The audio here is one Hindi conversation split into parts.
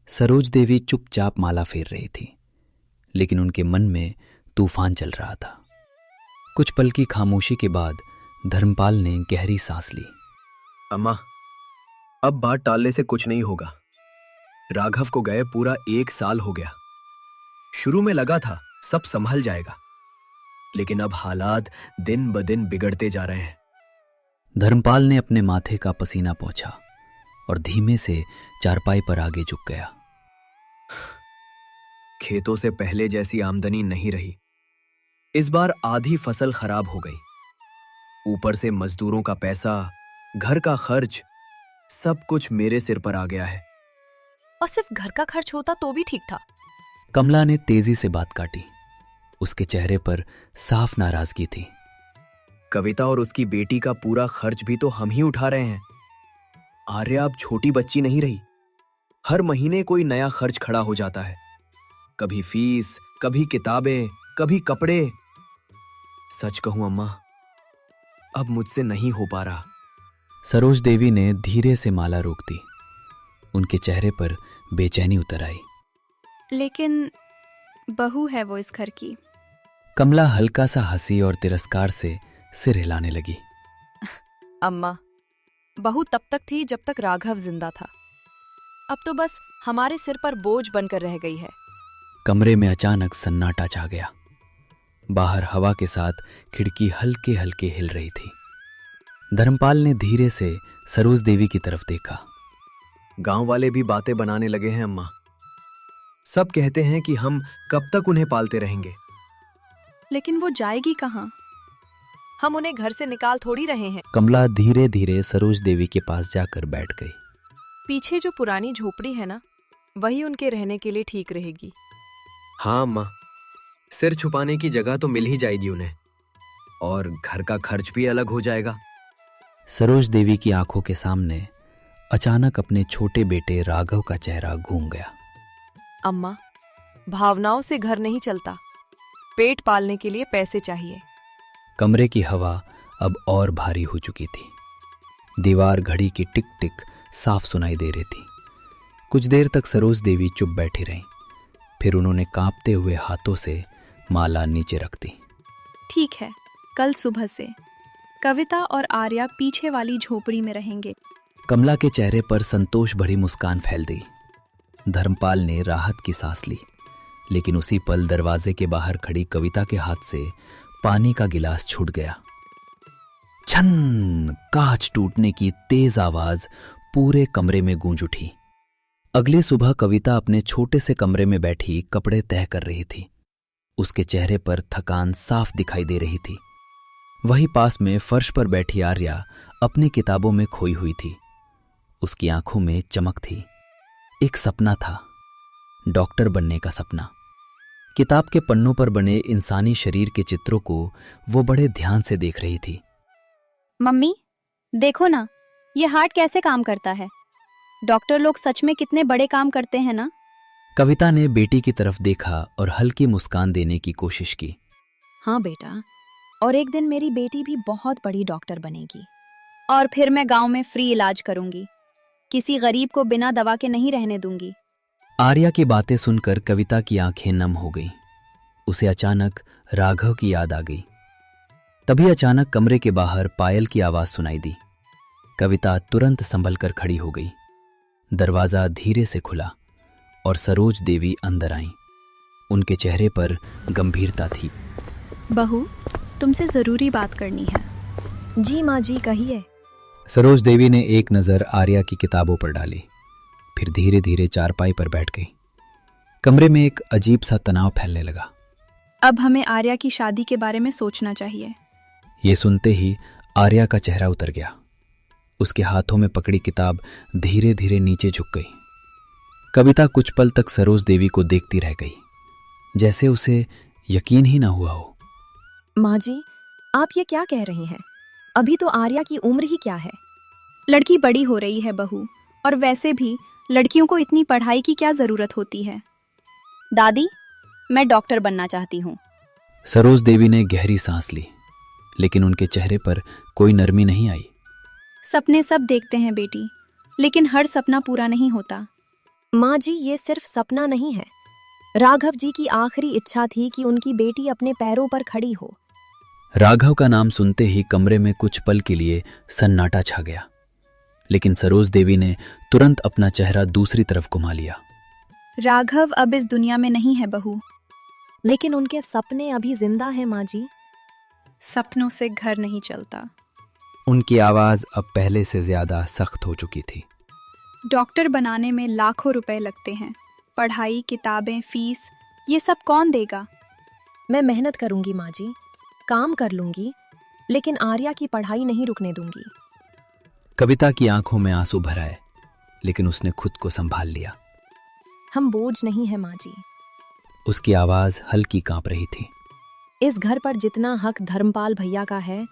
सरोज देवी चुपचाप माला फेर रही थी, लेकिन उनके मन में तूफान चल रहा था। कुछ पल की खामोशी के बाद धर्मपाल ने गहरी सांस ली। अम्मा, अब बात टालने से कुछ नहीं होगा। राघव को गए पूरा 1 साल हो गया। शुरू में लगा था सब संभल जाएगा, लेकिन अब हालात दिन ब दिन बिगड़ते जा रहे हैं। धर्मपाल ने अपने माथे का पसीना पोंछा और धीमे से चारपाई पर आगे झुक गया। खेतों से पहले जैसी आमदनी नहीं रही। इस बार आधी फसल खराब हो गई। ऊपर से मजदूरों का पैसा, घर का खर्च, सब कुछ मेरे सिर पर आ गया है। और सिर्फ घर का खर्च होता तो भी ठीक था। कमला ने तेजी से बात काटी। उसके चेहरे पर साफ नाराजगी थी। कविता और उसकी बेटी का पूरा खर्च भी तो हम ही उठा रहे हैं। आर्या अब छोटी बच्ची नहीं रही। हर महीने कोई नया खर्च खड़ा हो जाता है। कभी फीस, कभी किताबें, कभी कपड़े। सच कहूं अम्मा, अब मुझसे नहीं हो पा रहा। सरोज देवी ने धीरे से माला रोक दी। उनके चेहरे पर बेचैनी उतर आई। लेकिन बहू है वो इस घर की। कमला हल्का सा हंसी और तिरस्कार से सिर हिलाने लगी। अम्मा, बहू तब तक थी जब तक राघव जिंदा था। अब तो बस हमारे सिर पर बोझ बनकर रह गई है। कमरे में अचानक सन्नाटा छा गया। बाहर हवा के साथ खिड़की हल्के हल्के हिल रही थी। धर्मपाल ने धीरे से सरोज देवी की तरफ देखा। गांव वाले भी बातें बनाने लगे हैं अम्मा। सब कहते हैं कि हम कब तक उन्हें पालते रहेंगे। लेकिन वो जाएगी कहाँ? हम उन्हें घर से निकाल थोड़ी रहे हैं। कमला धीरे धीरे सरोज देवी के पास जाकर बैठ गई। पीछे जो पुरानी झोपड़ी है ना, वही उनके रहने के लिए ठीक रहेगी। हाँ अम्मा, सिर छुपाने की जगह तो मिल ही जाएगी उन्हें, और घर का खर्च भी अलग हो जाएगा। सरोज देवी की आंखों के सामने अचानक अपने छोटे बेटे राघव का चेहरा घूम गया। अम्मा, भावनाओं से घर नहीं चलता। पेट पालने के लिए पैसे चाहिए। कमरे की हवा अब और भारी हो चुकी थी। दीवार घड़ी की टिक टिक साफ सुनाई दे रही थी। कुछ देर तक सरोज देवी चुप बैठी रहीं। फिर उन्होंने कांपते हुए हाथों से माला नीचे रख दी। ठीक है, कल सुबह से कविता और आर्या पीछे वाली झोपड़ी में रहेंगे। कमला के चेहरे पर संतोष भरी मुस्कान फैल गई। धर्मपाल ने राहत की सांस ली, लेकिन उसी पल दरवाजे के बाहर खड़ी कविता के हाथ से पानी का गिलास छूट गया। छन, कांच टूटने की तेज आवाज पूरे कमरे में गूंज उठी। अगली सुबह कविता अपने छोटे से कमरे में बैठी कपड़े तह कर रही थी। उसके चेहरे पर थकान साफ दिखाई दे रही थी। वहीं पास में फर्श पर बैठी आर्या अपनी किताबों में खोई हुई थी। उसकी आंखों में चमक थी। एक सपना था, डॉक्टर बनने का सपना। किताब के पन्नों पर बने इंसानी शरीर के चित्रों को वो बड़े ध्यान से देख रही थी। मम्मी, देखो ना, ये हार्ट कैसे काम करता है। डॉक्टर लोग सच में कितने बड़े काम करते हैं ना। कविता ने बेटी की तरफ देखा और हल्की मुस्कान देने की कोशिश की। हाँ बेटा, और एक दिन मेरी बेटी भी बहुत बड़ी डॉक्टर बनेगी, और फिर मैं गांव में फ्री इलाज करूंगी। किसी गरीब को बिना दवा के नहीं रहने दूंगी। आर्या की बातें सुनकर कविता की आंखें नम हो गईं। उसे अचानक राघव की याद आ गई। तभी अचानक कमरे के बाहर पायल की आवाज सुनाई दी। कविता तुरंत संभल कर खड़ी हो गई। दरवाजा धीरे से खुला और सरोज देवी अंदर आईं। उनके चेहरे पर गंभीरता थी। बहू, तुमसे जरूरी बात करनी है। जी माँ जी, कहिए। सरोज देवी ने एक नजर आर्या की किताबों पर डाली, फिर धीरे धीरे चारपाई पर बैठ गई। कमरे में एक अजीब सा तनाव फैलने लगा। अब हमें आर्या की शादी के बारे में सोचना चाहिए। ये सुनते ही आर्या का चेहरा उतर गया। उसके हाथों में पकड़ी किताब धीरे धीरे नीचे झुक गई। कविता कुछ पल तक सरोज देवी को देखती रह गई, जैसे उसे यकीन ही ना हुआ हो। माँ जी, आप ये क्या कह रही हैं? अभी तो आर्या की उम्र ही क्या है। लड़की बड़ी हो रही है बहू, और वैसे भी लड़कियों को इतनी पढ़ाई की क्या जरूरत होती है। दादी, मैं डॉक्टर बनना चाहती हूँ। सरोज देवी ने गहरी सांस ली, लेकिन उनके चेहरे पर कोई नरमी नहीं आई। सपने सब देखते हैं बेटी, लेकिन हर सपना पूरा नहीं होता। माँ जी, ये सिर्फ सपना नहीं है। राघव जी की आखिरी इच्छा थी कि उनकी बेटी अपने पैरों पर खड़ी हो। राघव का नाम सुनते ही कमरे में कुछ पल के लिए सन्नाटा छा गया, लेकिन सरोज देवी ने तुरंत अपना चेहरा दूसरी तरफ घुमा लिया। राघव अब इस दुनिया में नहीं है बहू। लेकिन उनके सपने अभी जिंदा हैं माँ जी। सपनों से घर नहीं चलता। उनकी आवाज अब पहले से ज्यादा सख्त हो चुकी थी। डॉक्टर बनाने में लाखों रुपए लगते हैं। पढ़ाई, किताबें, फीस, ये सब कौन देगा? मैं मेहनत करूंगी माँ जी, काम कर लूंगी, लेकिन आर्या की पढ़ाई नहीं रुकने दूंगी। कविता की आंखों में आंसू भर आए, लेकिन उसने खुद को संभाल लिया। हम बोझ नहीं है माँ जी। उसकी आवाज हल्की कांप रही थी। इस घर पर जितना हक धर्मपाल भैया का है,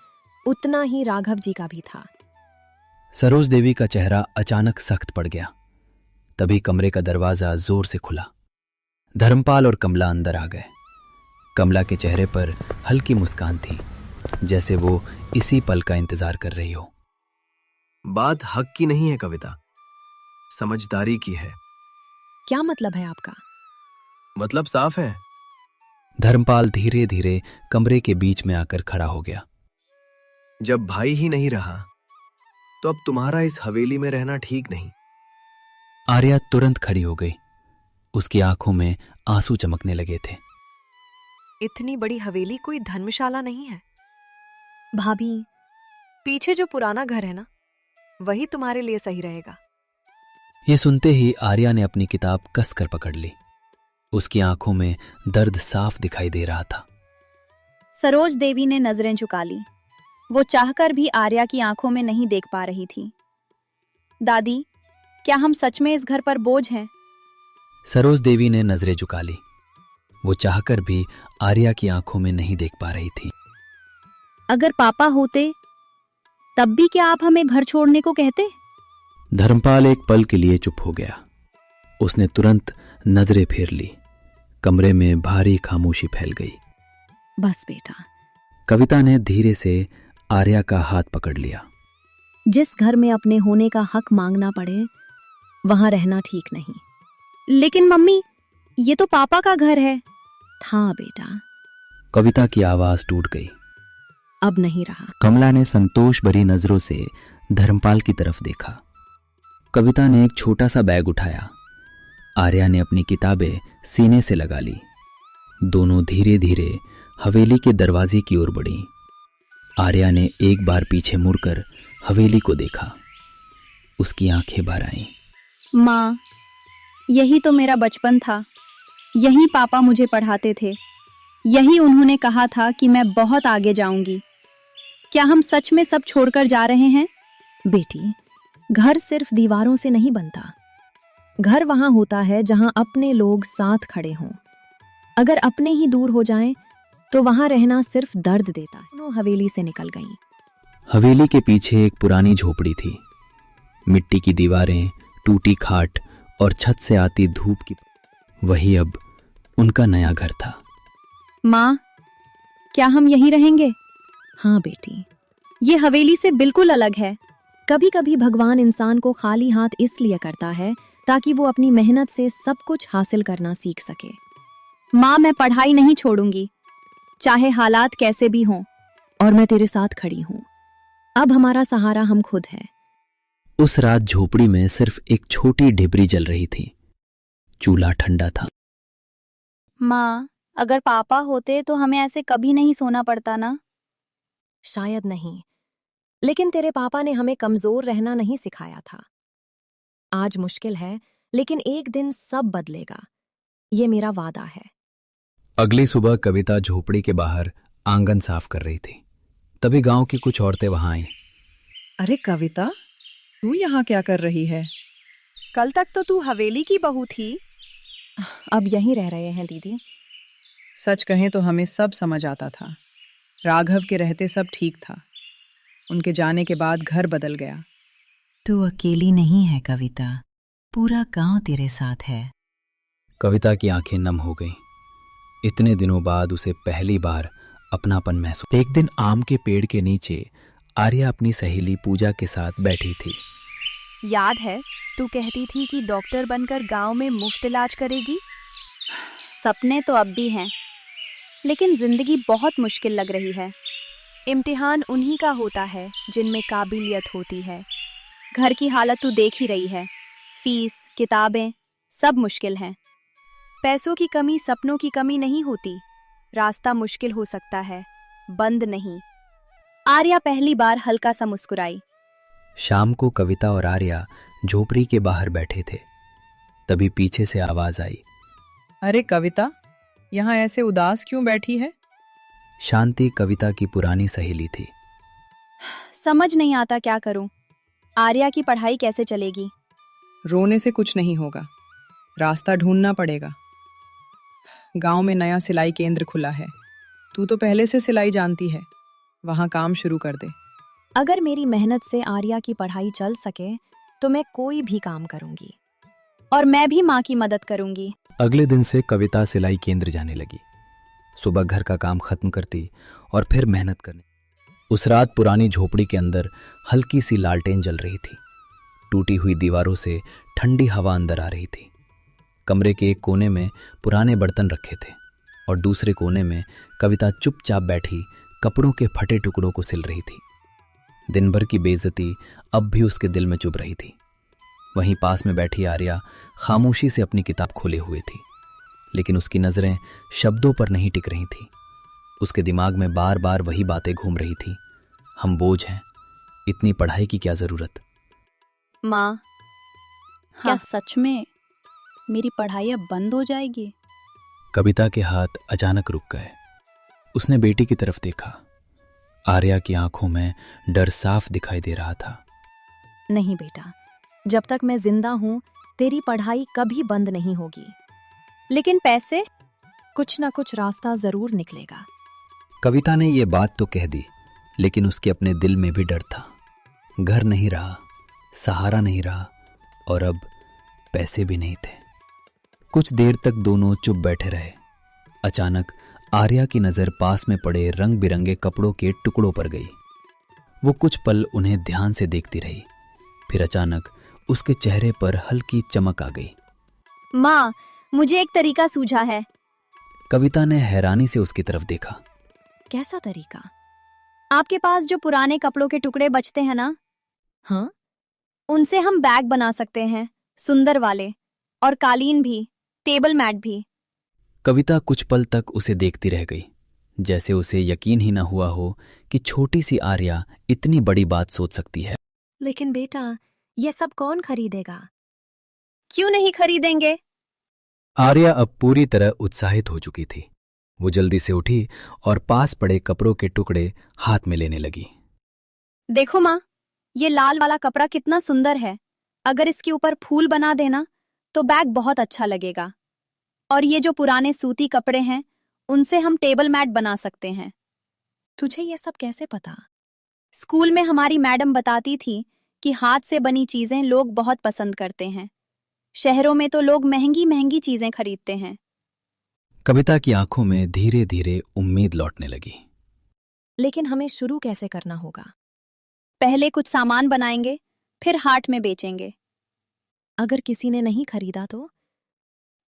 उतना ही राघव जी का भी था। सरोज देवी का चेहरा अचानक सख्त पड़ गया। तभी कमरे का दरवाजा जोर से खुला। धर्मपाल और कमला अंदर आ गए। कमला के चेहरे पर हल्की मुस्कान थी, जैसे वो इसी पल का इंतजार कर रही हो। बात हक की नहीं है कविता, समझदारी की है। क्या मतलब है आपका? मतलब साफ है। धर्मपाल धीरे धीरे कमरे के बीच में आकर खड़ा हो गया। जब भाई ही नहीं रहा तो अब तुम्हारा इस हवेली में रहना ठीक नहीं। आर्या तुरंत खड़ी हो गई। उसकी आंखों में आंसू चमकने लगे थे। इतनी बड़ी हवेली कोई धर्मशाला नहीं है। भाभी, पीछे जो पुराना घर है ना, वही तुम्हारे लिए सही रहेगा। ये सुनते ही आर्या ने अपनी किताब कसकर पकड़ ली। उसकी आंखों में दर्द साफ दिखाई दे रहा था। सरोज देवी ने नजरें झुका ली। वो चाहकर भी आर्या की आंखों में नहीं देख पा रही थी। दादी, क्या हम सच में इस घर पर बोझ हैं? सरोज देवी ने नजरें झुका ली। वो चाहकर भी आर्या की आंखों में नहीं देख पा रही थी। अगर पापा होते तब भी क्या आप हमें घर छोड़ने को कहते? धर्मपाल एक पल के लिए चुप हो गया। उसने तुरंत नजरें फेर ली। कमरे में भारी खामोशी फैल गई। बस बेटा। कविता ने धीरे से आर्या का हाथ पकड़ लिया। जिस घर में अपने होने का हक मांगना पड़े, वहां रहना ठीक नहीं। लेकिन मम्मी, ये तो पापा का घर है। था बेटा, कविता की आवाज टूट गई। अब नहीं रहा। कमला ने संतोष भरी नजरों से धर्मपाल की तरफ देखा। कविता ने एक छोटा सा बैग उठाया। आर्या ने अपनी किताबें सीने से लगा ली। दोनों धीरे धीरे हवेली के दरवाजे की ओर बढ़ी। आर्या ने एक बार पीछे मुड़कर हवेली को देखा। उसकी आंखें भर आईं। माँ, यही तो मेरा बचपन था। यही पापा मुझे पढ़ाते थे। यही उन्होंने कहा था कि मैं बहुत आगे जाऊंगी। क्या हम सच में सब छोड़कर जा रहे हैं? बेटी, घर सिर्फ दीवारों से नहीं बनता। घर वहां होता है जहां अपने लोग साथ खड़े हों। अगर अपने ही दूर हो जाएं, तो वहां रहना सिर्फ दर्द देता है। दोनों हवेली से निकल गईं। हवेली के पीछे एक पुरानी झोपड़ी थी। मिट्टी की दीवारें, टूटी खाट और छत से आती धूप की, वही अब उनका नया घर था। माँ, क्या हम यहीं रहेंगे? हाँ बेटी, ये हवेली से बिल्कुल अलग है। कभी कभी भगवान इंसान को खाली हाथ इसलिए करता है ताकि वो अपनी मेहनत से सब कुछ हासिल करना सीख सके। माँ, मैं पढ़ाई नहीं छोड़ूंगी, चाहे हालात कैसे भी हों। और मैं तेरे साथ खड़ी हूं। अब हमारा सहारा हम खुद है। उस रात झोपड़ी में सिर्फ एक छोटी ढिबरी जल रही थी। चूल्हा ठंडा था। माँ, अगर पापा होते तो हमें ऐसे कभी नहीं सोना पड़ता ना? शायद नहीं, लेकिन तेरे पापा ने हमें कमजोर रहना नहीं सिखाया था। आज मुश्किल है, लेकिन एक दिन सब बदलेगा। ये मेरा वादा है। अगली सुबह कविता झोपड़ी के बाहर आंगन साफ कर रही थी। तभी गांव की कुछ औरतें वहां आईं। अरे कविता, तू यहाँ क्या कर रही है? कल तक तो तू हवेली की बहू थी। अब यहीं रह रहे हैं दीदी। सच कहें तो हमें सब समझ आता था। राघव के रहते सब ठीक था। उनके जाने के बाद घर बदल गया। तू अकेली नहीं है कविता, पूरा गांव तेरे साथ है। कविता की आंखें नम हो गईं। इतने दिनों बाद उसे पहली बार अपनापन महसूस। एक दिन आम के पेड़ के नीचे आर्या अपनी सहेली पूजा के साथ बैठी थी। याद है तू कहती थी कि डॉक्टर बनकर गांव में मुफ्त इलाज करेगी। सपने तो अब भी हैं, लेकिन जिंदगी बहुत मुश्किल लग रही है। इम्तिहान उन्हीं का होता है जिनमें काबिलियत होती है। घर की हालत तू देख ही रही है, फीस, किताबें, सब मुश्किल है। पैसों की कमी सपनों की कमी नहीं होती। रास्ता मुश्किल हो सकता है, बंद नहीं। आर्या पहली बार हल्का सा मुस्कुराई। शाम को कविता और आर्या झोपड़ी के बाहर बैठे थे। तभी पीछे से आवाज आई। अरे कविता, यहाँ ऐसे उदास क्यों बैठी है? शांति कविता की पुरानी सहेली थी। समझ नहीं आता क्या करूं। आर्या की पढ़ाई कैसे चलेगी? रोने से कुछ नहीं होगा, रास्ता ढूंढना पड़ेगा। गांव में नया सिलाई केंद्र खुला है, तू तो पहले से सिलाई जानती है, वहां काम शुरू कर दे। अगर मेरी मेहनत से आर्या की पढ़ाई चल सके तो मैं कोई भी काम करूंगी। और मैं भी माँ की मदद करूंगी। अगले दिन से कविता सिलाई केंद्र जाने लगी। सुबह घर का काम खत्म करती और फिर मेहनत करने। उस रात पुरानी झोपड़ी के अंदर हल्की सी लालटेन जल रही थी। टूटी हुई दीवारों से ठंडी हवा अंदर आ रही थी। कमरे के एक कोने में पुराने बर्तन रखे थे और दूसरे कोने में कविता चुपचाप बैठी कपड़ों के फटे टुकड़ों को सिल रही थी। दिन भर की बेइज्जती अब भी उसके दिल में चुभ रही थी। वहीं पास में बैठी आर्या खामोशी से अपनी किताब खोले हुए थी, लेकिन उसकी नजरें शब्दों पर नहीं टिक रही थी। उसके दिमाग में बार बार वही बातें घूम रही थी। हम बोझ हैं, इतनी पढ़ाई की क्या जरूरत। माँ, क्या हाँ। सच में मेरी पढ़ाई अब बंद हो जाएगी? कविता के हाथ अचानक रुक गए। उसने बेटी की तरफ देखा। आर्या की आंखों में डर साफ दिखाई दे रहा था। नहीं बेटा, जब तक मैं जिंदा हूं तेरी पढ़ाई कभी बंद नहीं होगी। लेकिन पैसे? कुछ ना कुछ रास्ता जरूर निकलेगा। कविता ने ये बात तो कह दी, लेकिन उसके अपने दिल में भी डर था। घर नहीं रहा, सहारा नहीं रहा और अब पैसे भी नहीं थे। कुछ देर तक दोनों चुप बैठे रहे। अचानक आर्या की नजर पास में पड़े रंग बिरंगे कपड़ों के टुकड़ों पर गई। वो कुछ पल उन्हें ध्यान से देखती रही, फिर अचानक उसके चेहरे पर हल्की चमक आ गई। माँ, मुझे एक तरीका सूझा है। कविता ने हैरानी से उसकी तरफ देखा। कैसा तरीका? आपके पास जो पुराने कपड़ों के टुकड़े बचते हैं ना, हाँ, उनसे हम बैग बना सकते हैं, सुंदर वाले, और कालीन भी, टेबल मैट भी। कविता कुछ पल तक उसे देखती रह गई, जैसे उसे यकीन ही न हुआ हो कि छोटी सी आर्या इतनी बड़ी बात सोच सकती है। लेकिन बेटा, ये सब कौन खरीदेगा? क्यों नहीं खरीदेंगे? आर्या अब पूरी तरह उत्साहित हो चुकी थी। वो जल्दी से उठी और पास पड़े कपड़ों के टुकड़े हाथ में लेने लगी। देखो माँ, ये लाल वाला कपड़ा कितना सुंदर है। अगर इसके ऊपर फूल बना देना तो बैग बहुत अच्छा लगेगा। और ये जो पुराने सूती कपड़े हैं, उनसे हम टेबल मैट बना सकते हैं। तुझे ये सब कैसे पता? स्कूल में हमारी मैडम बताती थी कि हाथ से बनी चीजें लोग बहुत पसंद करते हैं। शहरों में तो लोग महंगी महंगी चीजें खरीदते हैं। कविता की आंखों में धीरे धीरे उम्मीद लौटने लगी। लेकिन हमें शुरू कैसे करना होगा? पहले कुछ सामान बनाएंगे, फिर हाट में बेचेंगे। अगर किसी ने नहीं खरीदा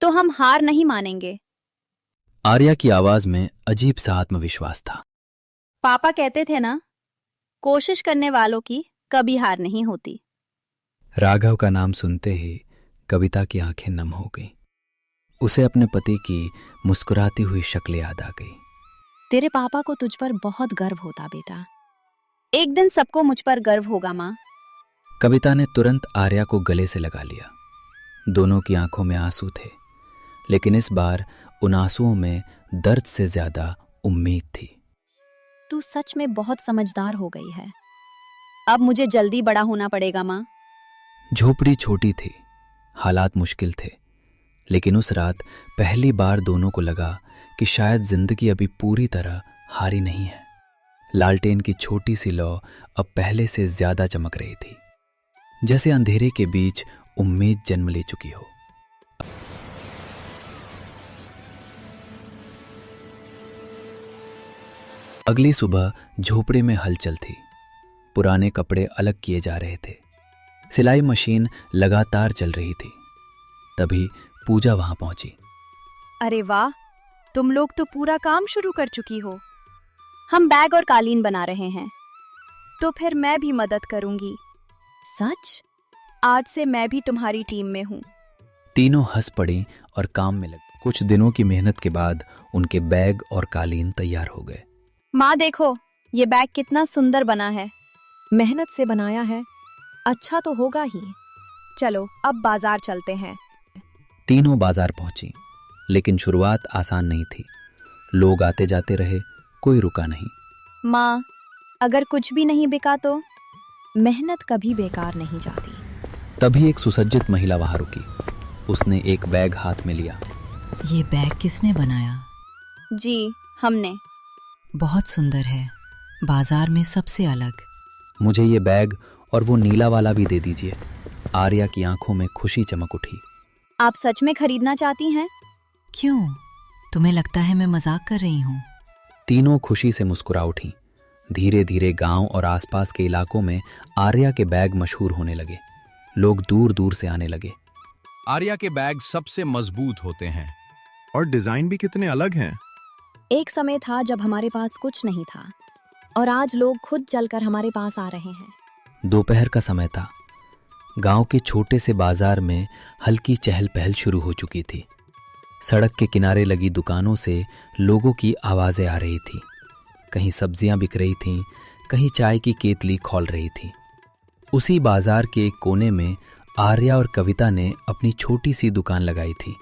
तो हम हार नहीं मानेंगे। आर्या की आवाज में अजीब सा आत्मविश्वास था। पापा कहते थे ना, कोशिश करने वालों की कभी हार नहीं होती। राघव का नाम सुनते ही कविता की आंखें नम हो गईं। उसे अपने पति की मुस्कुराती हुई शक्ल याद आ गई। तेरे पापा को तुझ पर बहुत गर्व होता बेटा। एक दिन सबको मुझ पर गर्व होगा माँ। कविता ने तुरंत आर्या को गले से लगा लिया। दोनों की आंखों में आंसू थे, लेकिन इस बार उन आंसुओं में दर्द से ज्यादा उम्मीद थी। तू सच में बहुत समझदार हो गई है। अब मुझे जल्दी बड़ा होना पड़ेगा माँ। झोपड़ी छोटी थी, हालात मुश्किल थे, लेकिन उस रात पहली बार दोनों को लगा कि शायद जिंदगी अभी पूरी तरह हारी नहीं है। लालटेन की छोटी सी लौ अब पहले से ज्यादा चमक रही थी, जैसे अंधेरे के बीच उम्मीद जन्म ले चुकी हो। अगली सुबह झोपड़े में हलचल थी। पुराने कपड़े अलग किए जा रहे थे, सिलाई मशीन लगातार चल रही थी। तभी पूजा वहां पहुंची। अरे वाह, तुम लोग तो पूरा काम शुरू कर चुकी हो। हम बैग और कालीन बना रहे हैं। तो फिर मैं भी मदद करूंगी। सच? आज से मैं भी तुम्हारी टीम में हूँ। तीनों हंस पड़ी और काम में लगे। कुछ दिनों की मेहनत के बाद उनके बैग और कालीन तैयार हो गए। माँ देखो, ये बैग कितना सुंदर बना है। मेहनत से बनाया है, अच्छा तो होगा ही। चलो अब बाजार चलते हैं। तीनों बाजार पहुंची, लेकिन शुरुआत आसान नहीं थी। लोग आते जाते रहे, कोई रुका नहीं। माँ, अगर कुछ भी नहीं बिका तो? मेहनत कभी बेकार नहीं जाती। तभी एक सुसज्जित महिला वहां रुकी। उसने एक बैग हाथ में लिया। ये बैग किसने बनाया? जी, हमने। बहुत सुंदर है, बाजार में सबसे अलग। मुझे ये बैग और वो नीला वाला भी दे दीजिए। आर्या की आंखों में खुशी चमक उठी। आप सच में खरीदना चाहती हैं? क्यों? तुम्हें लगता है मैं मजाक कर रही हूँ? तीनों खुशी से मुस्कुरा उठी। धीरे धीरे गांव और आसपास के इलाकों में आर्या के बैग मशहूर होने लगे। लोग दूर दूर से आने लगे। आर्या के बैग सबसे मजबूत होते हैं और डिजाइन भी कितने अलग हैं। एक समय था जब हमारे पास कुछ नहीं था, और आज लोग खुद चलकर हमारे पास आ रहे हैं। दोपहर का समय था। गांव के छोटे से बाजार में हल्की चहल पहल शुरू हो चुकी थी। सड़क के किनारे लगी दुकानों से लोगों की आवाजें आ रही थी। कहीं सब्जियां बिक रही थीं, कहीं चाय की केतली खौल रही थी। उसी बाजार के एक कोने में आर्या और कविता ने अपनी छोटी सी दुकान लगाई थी।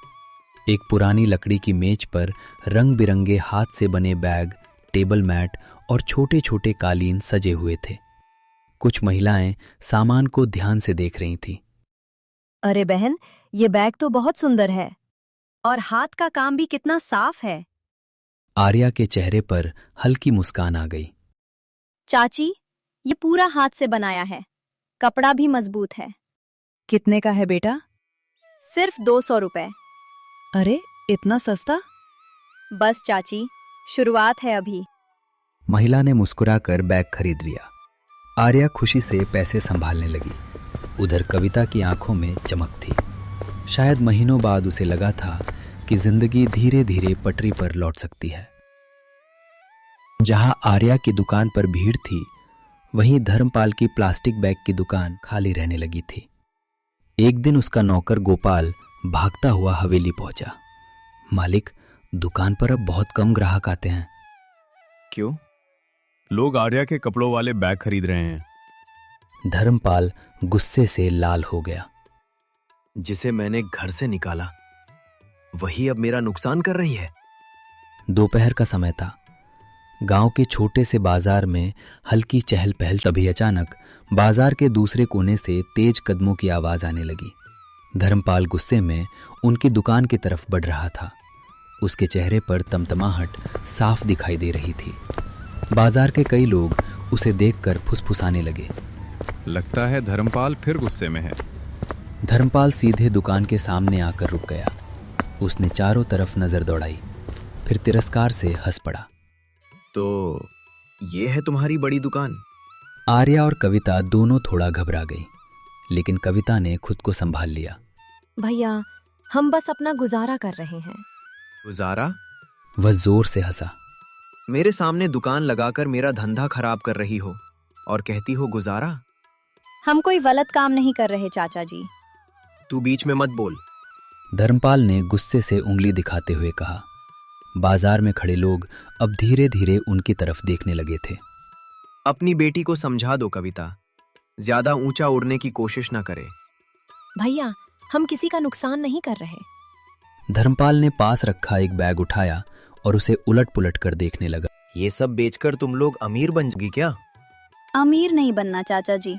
एक पुरानी लकड़ी की मेज पर रंग बिरंगे हाथ से बने बैग, टेबल मैट और छोटे छोटे कालीन सजे हुए थे। कुछ महिलाएं सामान को ध्यान से देख रही थीं। अरे बहन, ये बैग तो बहुत सुंदर है और हाथ का काम भी कितना साफ है। आर्या के चेहरे पर हल्की मुस्कान आ गई। चाची, ये पूरा हाथ से बनाया है, कपड़ा भी मजबूत है। कितने का है बेटा? सिर्फ 200 रुपए। अरे, इतना सस्ता? बस चाची, शुरुआत है अभी। महिला ने मुस्कुराकर बैग खरीद लिया। आर्या खुशी से पैसे संभालने लगी। उधर कविता की आंखों में चमक थी। शायद महीनों बाद उसे लगा था कि जिंदगी धीरे धीरे पटरी पर लौट सकती है। जहां आर्या की दुकान पर भीड़ थी, वहीं धर्मपाल की प्लास्टिक बैग की दुकान खाली रहने लगी थी। एक दिन उसका नौकर गोपाल भागता हुआ हवेली पहुंचा। मालिक, दुकान पर अब बहुत कम ग्राहक आते हैं। क्यों? लोग आर्या के कपड़ों वाले बैग खरीद रहे हैं। धर्मपाल गुस्से से लाल हो गया। जिसे मैंने घर से निकाला, वही अब मेरा नुकसान कर रही है। दोपहर का समय था। गांव के छोटे से बाजार में हल्की चहल पहल। तभी अचानक बाजार के दूसरे कोने से तेज कदमों की आवाज आने लगी। धर्मपाल गुस्से में उनकी दुकान की तरफ बढ़ रहा था। उसके चेहरे पर तमतमाहट साफ दिखाई दे रही थी। बाजार के कई लोग उसे देखकर फुसफुसाने लगे। लगता है धर्मपाल फिर गुस्से में है। धर्मपाल सीधे दुकान के सामने आकर रुक गया। उसने चारों तरफ नजर दौड़ाई, फिर तिरस्कार से हंस पड़ा। तो ये है तुम्हारी बड़ी दुकान? आर्या और कविता दोनों थोड़ा घबरा गई, लेकिन कविता ने खुद को संभाल लिया। भैया, हम बस अपना गुजारा कर रहे हैं। गुजारा? वह जोर से हंसा। मेरे सामने दुकान लगाकर मेरा धंधा खराब कर रही हो और कहती हो गुजारा? हम कोई गलत काम नहीं कर रहे चाचा जी। तू बीच में मत बोल। धर्मपाल ने गुस्से से उंगली दिखाते हुए कहा। बाजार में खड़े लोग अब धीरे धीरे उनकी तरफ देखने लगे थे। अपनी बेटी को समझा दो कविता, ज्यादा ऊंचा उड़ने की कोशिश ना करे। भैया, हम किसी का नुकसान नहीं कर रहे। धर्मपाल ने पास रखा एक बैग उठाया और उसे उलट पुलट कर देखने लगा। ये सब बेचकर तुम लोग अमीर बन जाओगी क्या? अमीर नहीं बनना चाचा जी,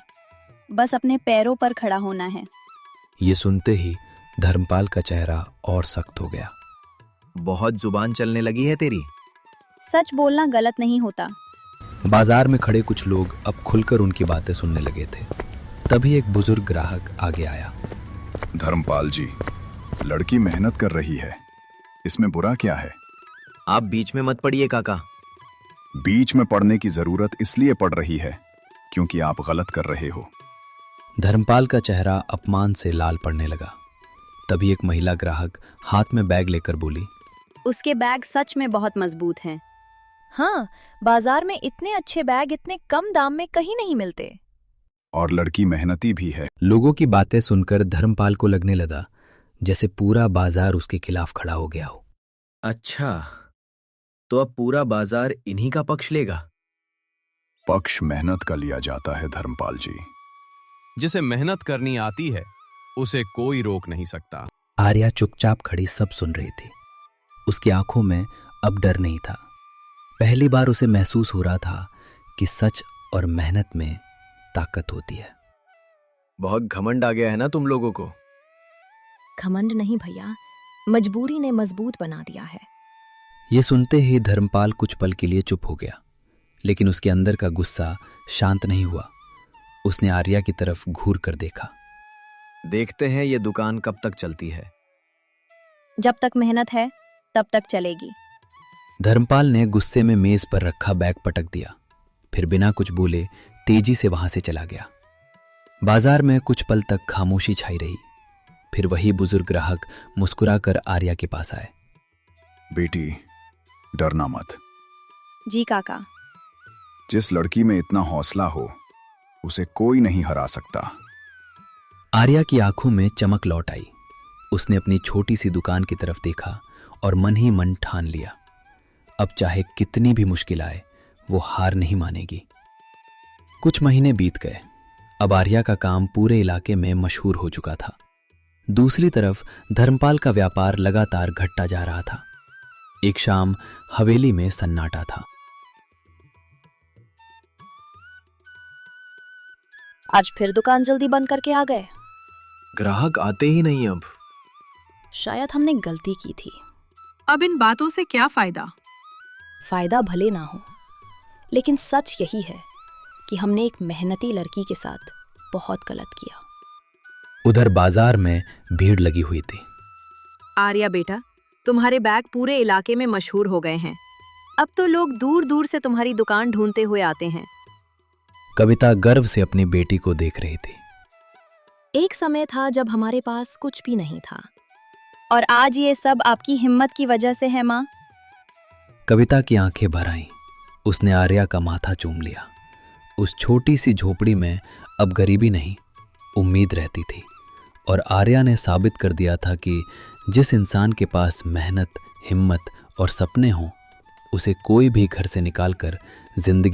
बस अपने पैरों पर खड़ा होना है। ये सुनते ही धर्मपाल का चेहरा और सख्त हो गया। बहुत जुबान चलने लगी है तेरी। सच बोलना गलत नहीं होता। बाजार में खड़े कुछ लोग अब खुलकर उनकी बातें सुनने लगे थे। तभी एक बुजुर्ग ग्राहक आगे आया। धर्मपाल जी, लड़की मेहनत कर रही है, इसमें बुरा क्या है? आप बीच में मत पड़िए काका। बीच में पड़ने की जरूरत इसलिए पड़ रही है क्योंकि आप गलत कर रहे हो। धर्मपाल का चेहरा अपमान से लाल पड़ने लगा। तभी एक महिला ग्राहक हाथ में बैग लेकर बोली, उसके बैग सच में बहुत मजबूत हैं। हाँ, बाजार में इतने अच्छे बैग इतने कम दाम में कहीं नहीं मिलते। और लड़की मेहनती भी है। लोगों की बातें सुनकर धर्मपाल को लगने लगा जैसे पूरा बाजार उसके खिलाफ खड़ा हो गया हो। अच्छा, तो अब पूरा बाजार इन्हीं का पक्ष लेगा। पक्ष मेहनत का लिया जाता है धर्मपाल जी। जिसे मेहनत करनी आती है उसे कोई रोक नहीं सकता। आर्या चुपचाप खड़ी सब सुन रही थी। उसकी आंखों में अब डर नहीं था। पहली बार उसे महसूस हो रहा था कि सच और मेहनत में ताकत होती है। बहुत घमंड आ गया है ना तुम लोगों को। घमंड नहीं भैया, मजबूरी ने मजबूत बना दिया है। ये सुनते ही धर्मपाल कुछ पल के लिए चुप हो गया, लेकिन उसके अंदर का गुस्सा शांत नहीं हुआ। उसने आर्या की तरफ घूर कर देखा। देखते हैं ये दुकान कब तक चलती है। जब तक मेहनत है तब तक चलेगी। धर्मपाल ने गुस्से में मेज पर रखा बैग पटक दिया, फिर बिना कुछ बोले तेजी से वहां से चला गया। बाजार में कुछ पल तक खामोशी छाई रही। फिर वही बुजुर्ग ग्राहक मुस्कुराकर आर्या के पास आए। बेटी, डरना मत। जी काका। जिस लड़की में इतना हौसला हो उसे कोई नहीं हरा सकता। आर्या की आंखों में चमक लौट आई। उसने अपनी छोटी सी दुकान की तरफ देखा और मन ही मन ठान लिया, अब चाहे कितनी भी मुश्किल आए वो हार नहीं मानेगी। कुछ महीने बीत गए। अब आर्या का काम पूरे इलाके में मशहूर हो चुका था। दूसरी तरफ धर्मपाल का व्यापार लगातार घटता जा रहा था। एक शाम हवेली में सन्नाटा था। आज फिर दुकान जल्दी बंद करके आ गए। ग्राहक आते ही नहीं अब। शायद हमने गलती की थी। अब इन बातों से क्या फायदा? फायदा भले ना हो, लेकिन सच यही है कि हमने एक मेहनती लड़की के साथ बहुत गलत किया। उधर बाजार में भीड़ लगी हुई थी। आर्या बेटा, तुम्हारे बैग पूरे इलाके में मशहूर हो गए हैं। अब तो लोग दूर दूर से तुम्हारी दुकान ढूंढते हुए आते हैं। कविता गर्व से अपनी बेटी को देख रही थी। एक समय था जब हमारे पास कुछ भी नहीं था, और आज ये सब आपकी हिम्मत की वजह से है माँ। कविता की आंखें भर आईं। उसने आर्या का माथा चूम लिया। उस छोटी सी झोपड़ी में अब गरीबी नहीं, उम्मीद रहती थी। और आर्या ने साबित कर दिया था कि जिस इंसान के पास मेहनत, हिम्मत और सपने हों, उसे कोई भी घर से निकालकर जिंदगी